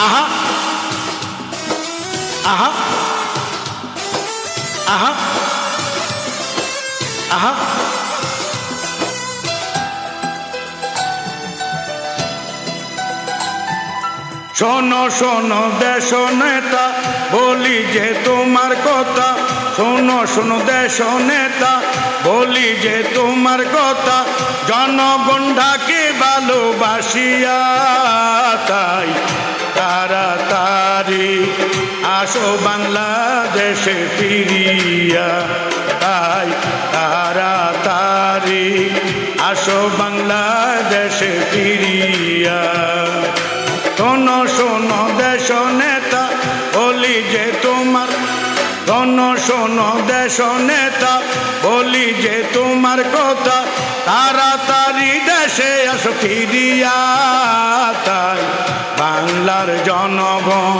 আহা আহা আহা আহা শোনো শোনো দেশ নেতা বলি যে তোমার কথা, শোনো শোনো দেশ নেতা বলি যে তোমার কথা, জনগণ ডাকে ভালোবাসিয়া, তাই তাড়াতাড়ি আসো বাংলাদেশে ফিরিয়া, তাই তাড়াতাড়ি আসো বাংলাদেশে ফিরিয়া। শোনো শোনো দেশ নেতা বলি যে তোমার, শোনো শোনো দেশ নেতা বলি যে তোমার কথা, তাড়াতাড়ি দেশে আসো ফিরিয়া, তাই বাংলার জনগণ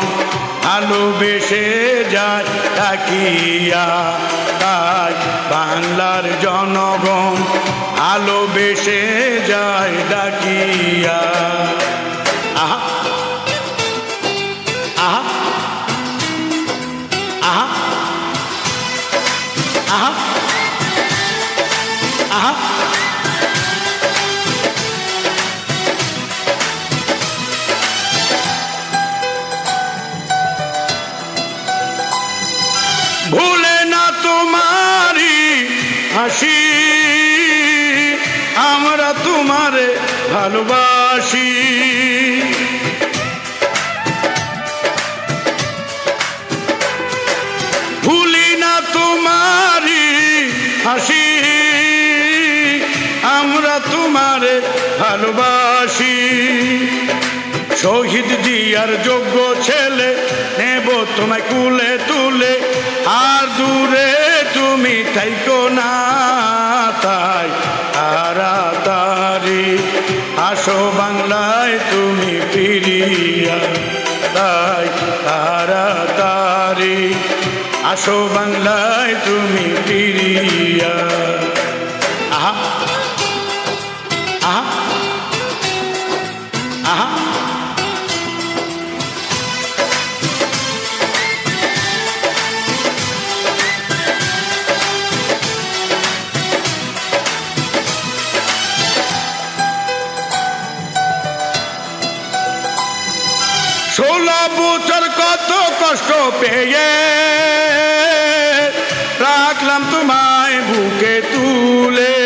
ভালোবেসে যায় ডাকিয়া, তাই বাংলার জনগণ ভালোবেসে যায় ডাকিয়া। আহা আহা আহা আহা আহা ভুলে না তোমারি হাসি, আমরা তোমারে ভালোবাসি, ভুলি না তোমারি হাসি, আমরা তোমারে ভালোবাসি। শহীদ জিয়ার যোগ্য ছেলে নেব তোমায় কুলে তুলে, আর দূরে তুমি থাইকো না, তাই তাড়াতাড়ি আসো বাংলায় তুমি ফিরিয়া, তাই তাড়াতাড়ি আসো বাংলায় তুমি ফিরিয়া। আহা আহা আহা ষোলো বছর কত কষ্ট পেয়ে রাখলাম তোমায় বুকে তুলে,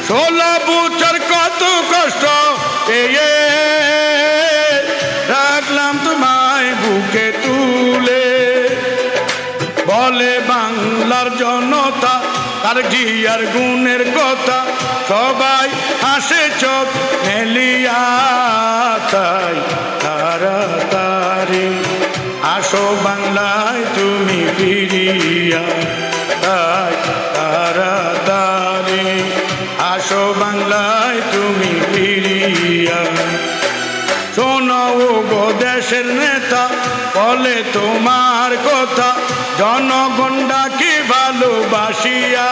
ষোলো বছর কত কষ্ট পেয়ে রাখলাম তোমায় বুকে তুলে, বলে বাংলার জনতা তার জিয়ার গুণের কথা, সবাই হাসে চোখ মেলিয়া, তাই তাড়াতাড়ি আসো বাংলায় তুমি ফিরিয়া, তাই তাড়াতাড়ি আসো বাংলায় তুমি ফিরিয়া। শোনো গো দেশের নেতা বলে তোমার কথা, জনগণ ডাকে ভালোবাসিয়া,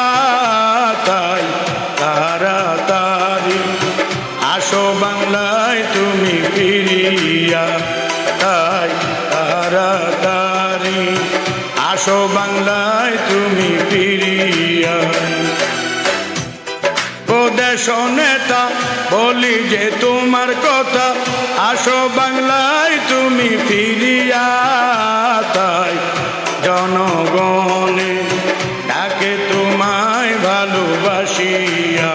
তাই তাড়াতাড়ি আসো বাংলায় তুমি ফিরিয়া, তাই তাড়াতাড়ি আসো বাংলায় তুমি ফিরিয়া। ও দেশ নেতা বলি যে তোমার কথা, আসো বাংলায় তুমি ফিরিয়া, তাই জনগণে ডাকে তোমায় ভালোবাসিয়া।